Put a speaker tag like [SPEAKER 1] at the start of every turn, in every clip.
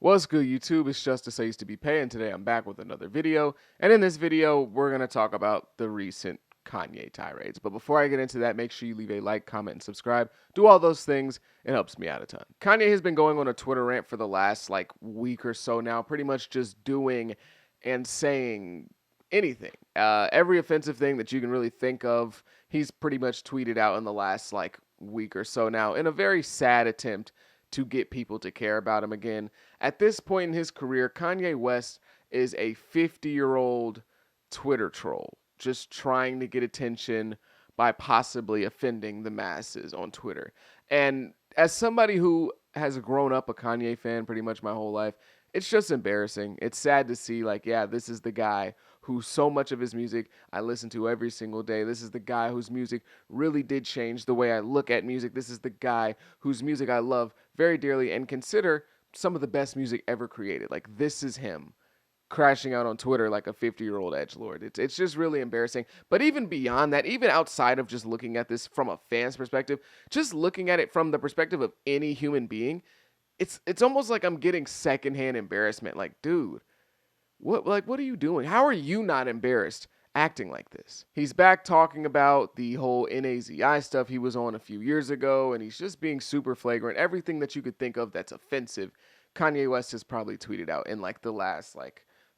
[SPEAKER 1] What's good, YouTube? It's Justice I used to be paying. Today I'm back with another video. And in this video, we're going to talk about the recent Kanye tirades. But before I get into that, make sure you leave a like, comment, and subscribe. Do all those things. It helps me out a ton. Kanye has been going on a Twitter rant for the last week or so now, pretty much just doing and saying anything. Every offensive thing that you can really think of, he's pretty much tweeted out in the last week or so now in a very sad attempt to get people to care about him again. At this point in his career, Kanye West is a 50-year-old Twitter troll just trying to get attention by possibly offending the masses on Twitter. And as somebody who has grown up a Kanye fan pretty much my whole life, it's just embarrassing. It's sad to see, this is the guy who so much of his music I listen to every single day. This is the guy whose music really did change the way I look at music. This is the guy whose music I love very dearly and consider some of the best music ever created. This is him crashing out on Twitter like a 50-year-old edgelord. It's just really embarrassing. But even beyond that, even outside of just looking at this from a fan's perspective, just looking at it from the perspective of any human being, it's almost like I'm getting secondhand embarrassment. Like, dude, what are you doing? How are you not embarrassed acting like this? He's back talking about the whole NAZI stuff he was on a few years ago, and he's just being super flagrant. Everything that you could think of that's offensive, Kanye West has probably tweeted out in the last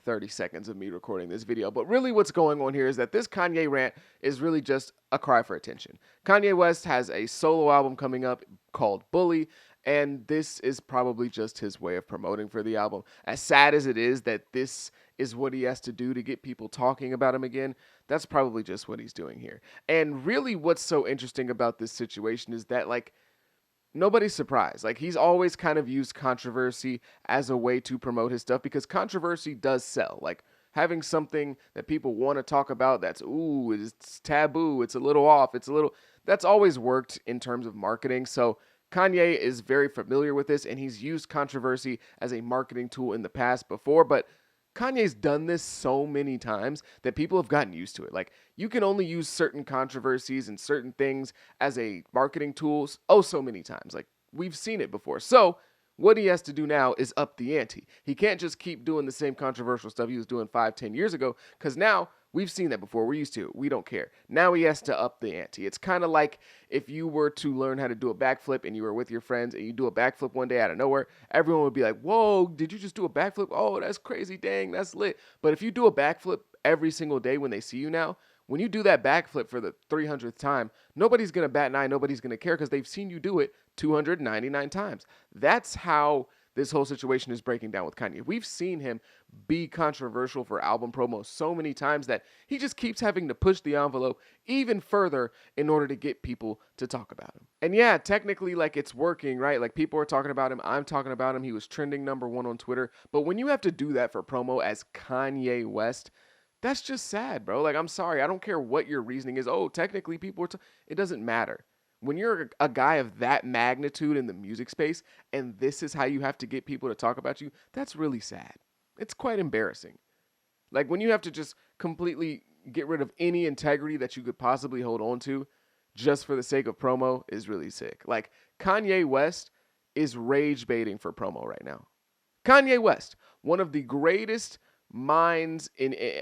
[SPEAKER 1] 30 seconds of me recording this video. But really what's going on here is that this Kanye rant is really just a cry for attention. Kanye West has a solo album coming up called Bully, and this is probably just his way of promoting for the album. As sad as it is that this is what he has to do to get people talking about him again, that's probably just what he's doing here. And really what's so interesting about this situation is that nobody's surprised. He's always kind of used controversy as a way to promote his stuff because controversy does sell. Having something that people want to talk about that's, ooh, it's taboo, it's a little off, that's always worked in terms of marketing. So Kanye is very familiar with this, and he's used controversy as a marketing tool in the past before, but Kanye's done this so many times that people have gotten used to it. You can only use certain controversies and certain things as a marketing tool so many times. We've seen it before. So what he has to do now is up the ante. He can't just keep doing the same controversial stuff he was doing 5-10 years ago, because now we've seen that before. We're used to it. We don't care. Now he has to up the ante. It's kind of like if you were to learn how to do a backflip and you were with your friends and you do a backflip one day out of nowhere, everyone would be like, whoa, did you just do a backflip? Oh, that's crazy. Dang, that's lit. But if you do a backflip every single day when they see you now, when you do that backflip for the 300th time, nobody's going to bat an eye. Nobody's going to care because they've seen you do it 299 times. That's how this whole situation is breaking down with Kanye. We've seen him be controversial for album promos so many times that he just keeps having to push the envelope even further in order to get people to talk about him. And yeah, technically, it's working, right? People are talking about him. I'm talking about him. He was trending #1 on Twitter. But when you have to do that for promo as Kanye West, that's just sad, bro. I'm sorry. I don't care what your reasoning is. Oh, technically, people are... It doesn't matter. When you're a guy of that magnitude in the music space and this is how you have to get people to talk about you, that's really sad. It's quite embarrassing. When you have to just completely get rid of any integrity that you could possibly hold on to just for the sake of promo is really sick. Kanye West is rage baiting for promo right now. Kanye West, one of the greatest minds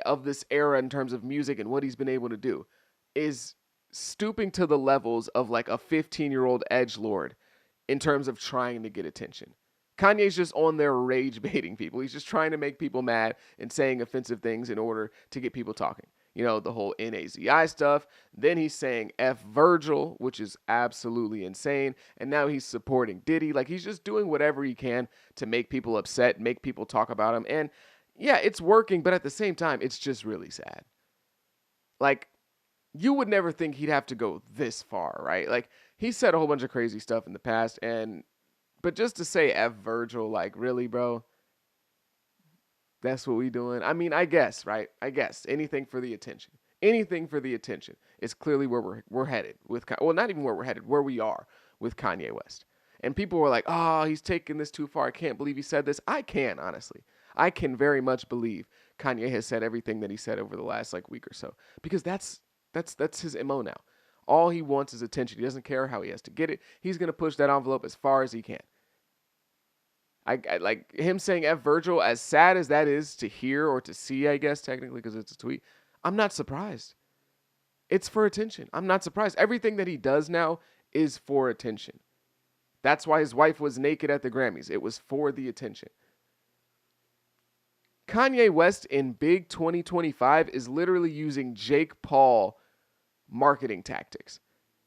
[SPEAKER 1] of this era in terms of music and what he's been able to do, is stooping to the levels of a 15-year-old edgelord in terms of trying to get attention. Kanye's just on there rage baiting people. He's just trying to make people mad and saying offensive things in order to get people talking. The whole NAZI stuff. Then he's saying F Virgil, which is absolutely insane. And now he's supporting Diddy. He's just doing whatever he can to make people upset, make people talk about him. And yeah, it's working, but at the same time, it's just really sad. You would never think he'd have to go this far, right? He said a whole bunch of crazy stuff in the past, but just to say F Virgil, really, bro, that's what we doing? I mean, I guess, right? I guess anything for the attention. Anything for the attention is clearly where we're headed with, well, not even where we're headed, where we are with Kanye West. And people were like, oh, he's taking this too far. I can't believe he said this. I can, honestly. I can very much believe Kanye has said everything that he said over the last week or so, because that's his MO now. All he wants is attention. He doesn't care how he has to get it. He's going to push that envelope as far as he can. I like him saying F Virgil, as sad as that is to hear or to see, I guess, technically, because it's a tweet. I'm not surprised. It's for attention. I'm not surprised. Everything that he does now is for attention. That's why his wife was naked at the Grammys. It was for the attention. Kanye West in Big 2025 is literally using Jake Paul marketing tactics.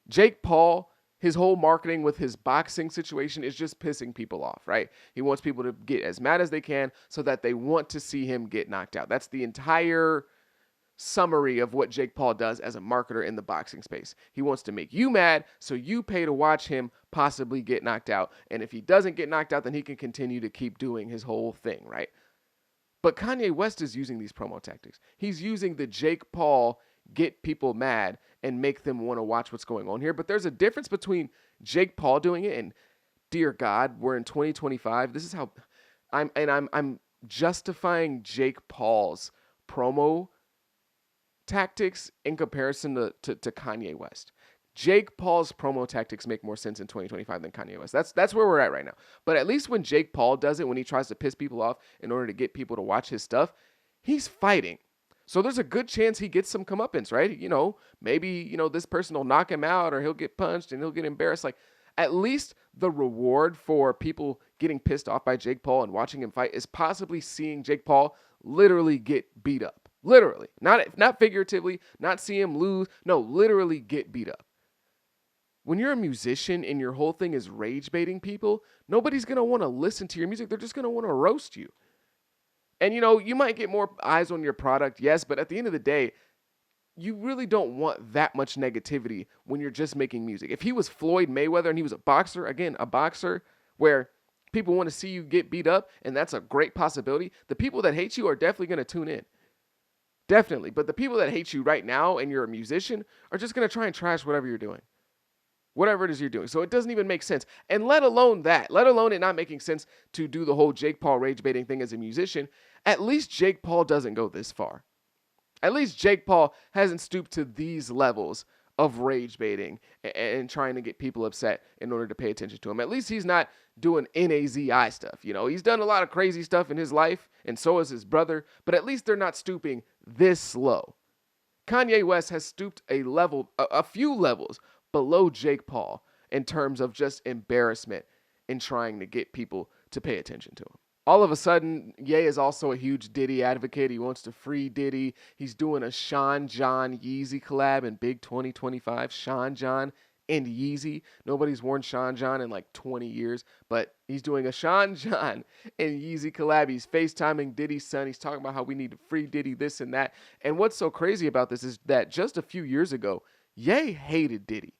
[SPEAKER 1] Jake Paul, his whole marketing with his boxing situation is just pissing people off, right? He wants people to get as mad as they can so that they want to see him get knocked out. That's the entire summary of what Jake Paul does as a marketer in the boxing space. He wants to make you mad so you pay to watch him possibly get knocked out. And if he doesn't get knocked out, then he can continue to keep doing his whole thing, right? But Kanye West is using these promo tactics. He's using the Jake Paul get people mad and make them want to watch what's going on here. But there's a difference between Jake Paul doing it and, dear God, we're in 2025. This is how I'm justifying Jake Paul's promo tactics in comparison to Kanye West. Jake Paul's promo tactics make more sense in 2025 than Kanye West. That's where we're at right now. But at least when Jake Paul does it, when he tries to piss people off in order to get people to watch his stuff, he's fighting. So there's a good chance he gets some comeuppance, right? You know, maybe, you know, this person will knock him out or he'll get punched and he'll get embarrassed. Like, at least the reward for people getting pissed off by Jake Paul and watching him fight is possibly seeing Jake Paul literally get beat up. Literally. Not figuratively, not see him lose. No, literally get beat up. When you're a musician and your whole thing is rage baiting people, nobody's going to want to listen to your music. They're just going to want to roast you. And, you know, you might get more eyes on your product, yes, but at the end of the day, you really don't want that much negativity when you're just making music. If he was Floyd Mayweather and he was a boxer, again, a boxer where people want to see you get beat up, and that's a great possibility, the people that hate you are definitely going to tune in. Definitely. But the people that hate you right now and you're a musician are just going to try and trash whatever you're doing. Whatever it is you're doing. So it doesn't even make sense. And let alone it not making sense to do the whole Jake Paul rage baiting thing as a musician, at least Jake Paul doesn't go this far. At least Jake Paul hasn't stooped to these levels of rage baiting and trying to get people upset in order to pay attention to him. At least he's not doing NAZI stuff. You know, he's done a lot of crazy stuff in his life, and so has his brother, but at least they're not stooping this low. Kanye West has stooped a few levels below Jake Paul in terms of just embarrassment in trying to get people to pay attention to him. All of a sudden, Ye is also a huge Diddy advocate. He wants to free Diddy. He's doing a Sean John Yeezy collab in Big 2025. Sean John and Yeezy. Nobody's worn Sean John in like 20 years, but he's doing a Sean John and Yeezy collab. He's FaceTiming Diddy's son. He's talking about how we need to free Diddy, this and that. And what's so crazy about this is that just a few years ago, Ye hated Diddy.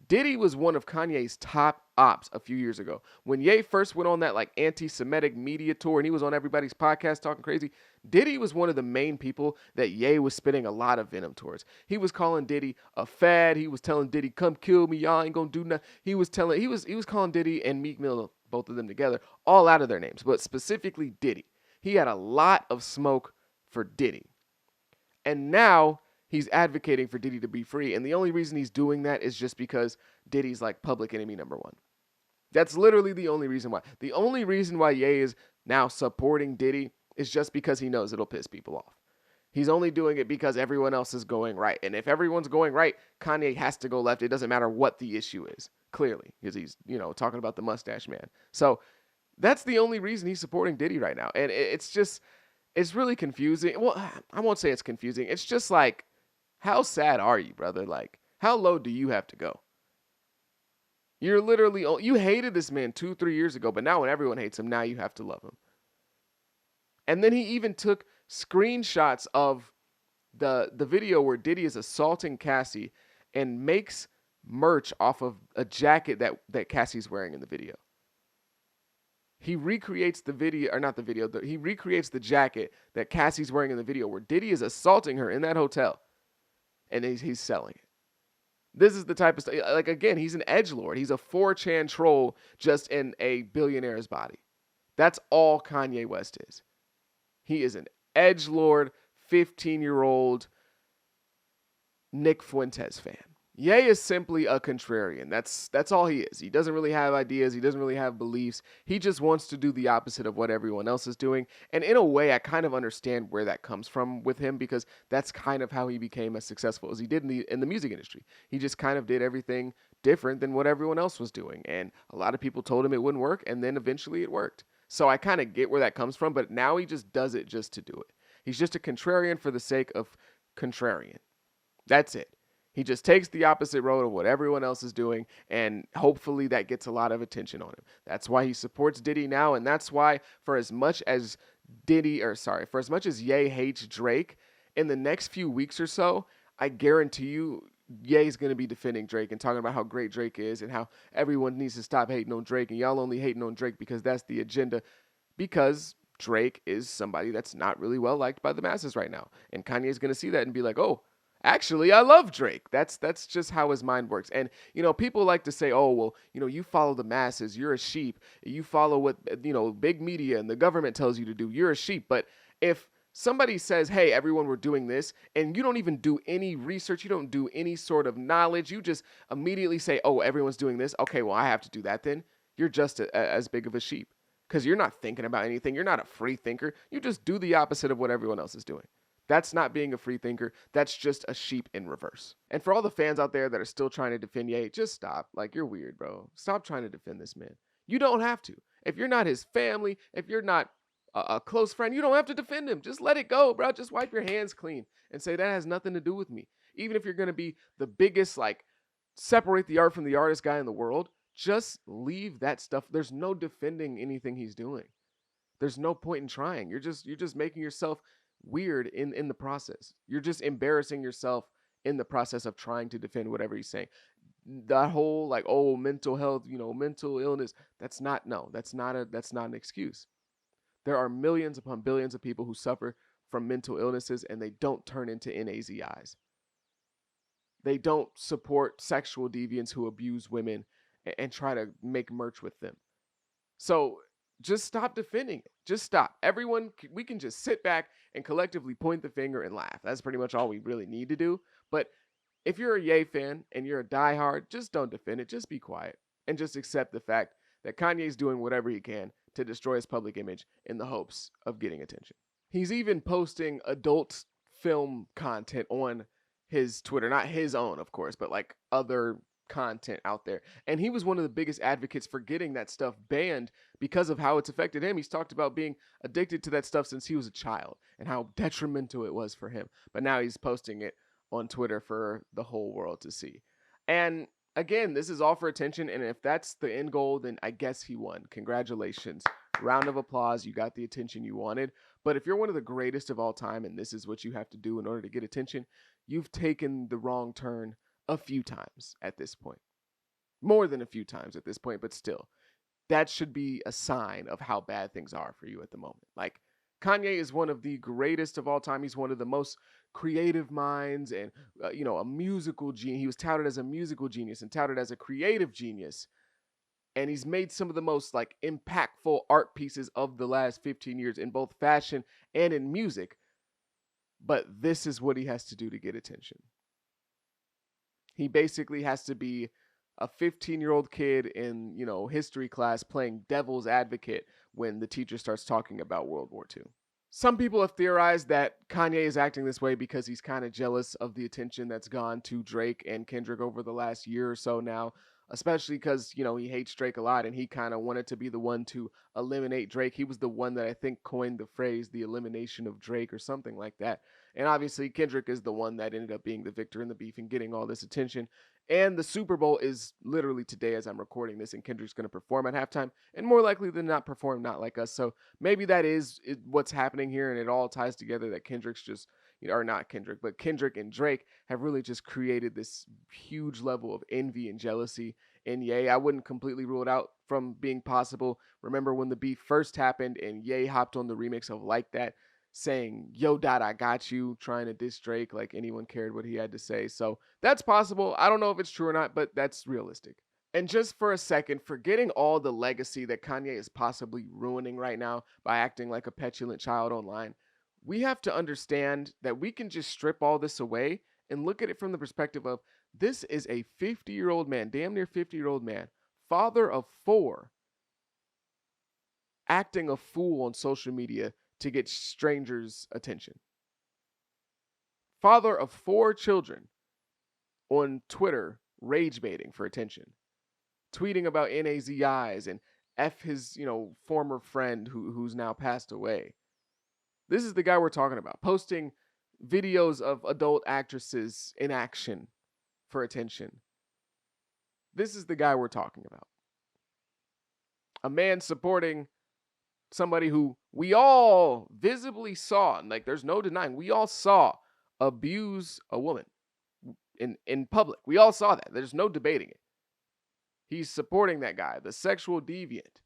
[SPEAKER 1] Diddy was one of Kanye's top ops a few years ago. When Ye first went on that like anti-Semitic media tour and he was on everybody's podcast talking crazy, Diddy was one of the main people that Ye was spitting a lot of venom towards. He was calling Diddy a fad. He was telling Diddy, come kill me, y'all ain't gonna do nothing. He was calling Diddy and Meek Mill, both of them together, all out of their names, but specifically Diddy. He had a lot of smoke for Diddy. And now he's advocating for Diddy to be free. And the only reason he's doing that is just because Diddy's like public enemy number one. That's literally the only reason why. The only reason why Ye is now supporting Diddy is just because he knows it'll piss people off. He's only doing it because everyone else is going right. And if everyone's going right, Kanye has to go left. It doesn't matter what the issue is, clearly, because he's, you know, talking about the mustache man. So that's the only reason he's supporting Diddy right now. And it's really confusing. Well, I won't say it's confusing. It's just like, how sad are you, brother? Like, how low do you have to go? You hated this man 2-3 years ago, but now when everyone hates him, now you have to love him. And then he even took screenshots of the video where Diddy is assaulting Cassie and makes merch off of a jacket that Cassie's wearing in the video. He recreates he recreates the jacket that Cassie's wearing in the video where Diddy is assaulting her in that hotel. And he's selling it. This is the type of stuff. Like, again, he's an edgelord. He's a 4chan troll just in a billionaire's body. That's all Kanye West is. He is an edgelord, 15-year-old Nick Fuentes fan. Ye is simply a contrarian. That's all he is. He doesn't really have ideas. He doesn't really have beliefs. He just wants to do the opposite of what everyone else is doing. And in a way, I kind of understand where that comes from with him because that's kind of how he became as successful as he did in the music industry. He just kind of did everything different than what everyone else was doing. And a lot of people told him it wouldn't work, and then eventually it worked. So I kind of get where that comes from, but now he just does it just to do it. He's just a contrarian for the sake of contrarian. That's it. He just takes the opposite road of what everyone else is doing, and hopefully that gets a lot of attention on him. That's why he supports Diddy now, and that's why for as much as for as much as Ye hates Drake, in the next few weeks or so, I guarantee you Ye's going to be defending Drake and talking about how great Drake is and how everyone needs to stop hating on Drake, and y'all only hating on Drake because that's the agenda, because Drake is somebody that's not really well liked by the masses right now. And Kanye's going to see that and be like, "Oh, actually, I love Drake." That's just how his mind works. And people like to say, "Oh, well, you follow the masses. You're a sheep. You follow what big media and the government tells you to do. You're a sheep." But if somebody says, "Hey, everyone, we're doing this," and you don't even do any research, you don't do any sort of knowledge, you just immediately say, "Oh, everyone's doing this. Okay, well, I have to do that then." You're just as big of a sheep because you're not thinking about anything. You're not a free thinker. You just do the opposite of what everyone else is doing. That's not being a free thinker. That's just a sheep in reverse. And for all the fans out there that are still trying to defend Ye, just stop. Like, you're weird, bro. Stop trying to defend this man. You don't have to. If you're not his family, if you're not a close friend, you don't have to defend him. Just let it go, bro. Just wipe your hands clean and say that has nothing to do with me. Even if you're going to be the biggest, like, separate the art from the artist guy in the world, just leave that stuff. There's no defending anything he's doing. There's no point in trying. You're just making yourself weird in the process. You're just embarrassing yourself in the process of trying to defend whatever he's saying. That whole like, oh, mental health, mental illness, that's not an excuse. There are millions upon billions of people who suffer from mental illnesses and they don't turn into NAZIs. They don't support sexual deviants who abuse women and try to make merch with them. So just stop defending it. Just stop. Everyone, we can just sit back and collectively point the finger and laugh. That's pretty much all we really need to do. But if you're a Ye fan and you're a diehard, just don't defend it. Just be quiet and just accept the fact that Kanye's doing whatever he can to destroy his public image in the hopes of getting attention. He's even posting adult film content on his Twitter, not his own, of course, but like other content out there. And he was one of the biggest advocates for getting that stuff banned because of how it's affected him. He's talked about being addicted to that stuff since he was a child and how detrimental it was for him. But now he's posting it on Twitter for the whole world to see. And again, this is all for attention. And if that's the end goal, then I guess he won. Congratulations. Round of applause. You got the attention you wanted. But if you're one of the greatest of all time and this is what you have to do in order to get attention, you've taken the wrong turn a few times at this point. More than a few times at this point, but still. That should be a sign of how bad things are for you at the moment. Like, Kanye is one of the greatest of all time. He's one of the most creative minds and, a musical genius. He was touted as a musical genius and touted as a creative genius. And he's made some of the most, like, impactful art pieces of the last 15 years in both fashion and in music. But this is what he has to do to get attention. He basically has to be a 15-year-old kid in, history class playing devil's advocate when the teacher starts talking about World War II. Some people have theorized that Kanye is acting this way because he's kind of jealous of the attention that's gone to Drake and Kendrick over the last year or so now, especially because, he hates Drake a lot and he kind of wanted to be the one to eliminate Drake. He was the one that I think coined the phrase, the elimination of Drake or something like that. And obviously Kendrick is the one that ended up being the victor in the beef and getting all this attention. And the Super Bowl is literally today as I'm recording this, and Kendrick's going to perform at halftime, and more likely than not perform Not Like Us. So maybe that is what's happening here, and it all ties together that Kendrick's just, or not Kendrick, but Kendrick and Drake have really just created this huge level of envy and jealousy in Ye. I wouldn't completely rule it out from being possible. Remember when the beef first happened and Ye hopped on the remix of Like That, saying, "Yo, Dot, I got you," trying to diss Drake like anyone cared what he had to say. So that's possible. I don't know if it's true or not, but that's realistic. And just for a second, forgetting all the legacy that Kanye is possibly ruining right now by acting like a petulant child online, we have to understand that we can just strip all this away and look at it from the perspective of This is a 50-year-old man, damn near 50-year-old man, father of 4, acting a fool on social media to get strangers' attention. Father of 4 children on Twitter rage baiting for attention, tweeting about NAZIs and F his, former friend who's now passed away. This is the guy we're talking about, posting videos of adult actresses in action for attention. This is the guy we're talking about. A man supporting somebody who we all visibly saw, and like there's no denying, we all saw abuse a woman in public. We all saw that. There's no debating it. He's supporting that guy, the sexual deviant,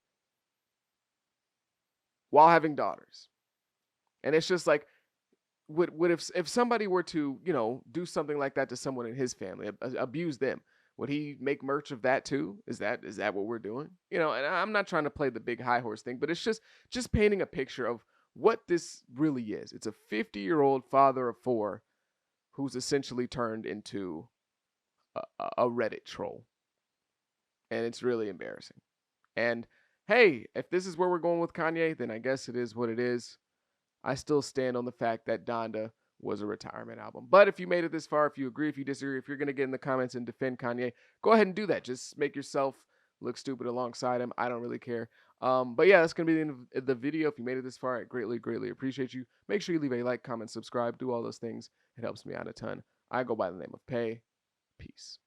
[SPEAKER 1] while having daughters. And it's just like, would if somebody were to, do something like that to someone in his family, abuse them, would he make merch of that too? Is that what we're doing? And I'm not trying to play the big high horse thing, but it's just painting a picture of what this really is. It's a 50-year-old father of 4 who's essentially turned into a Reddit troll. And it's really embarrassing. And hey, if this is where we're going with Kanye, then I guess it is what it is. I still stand on the fact that Donda was a retirement album. But if you made it this far, if you agree, if you disagree, if you're going to get in the comments and defend Kanye, go ahead and do that. Just make yourself look stupid alongside him. I don't really care. But yeah, that's going to be the end of the video. If you made it this far, I greatly, greatly appreciate you. Make sure you leave a like, comment, subscribe, do all those things. It helps me out a ton. I go by the name of Pay. Peace.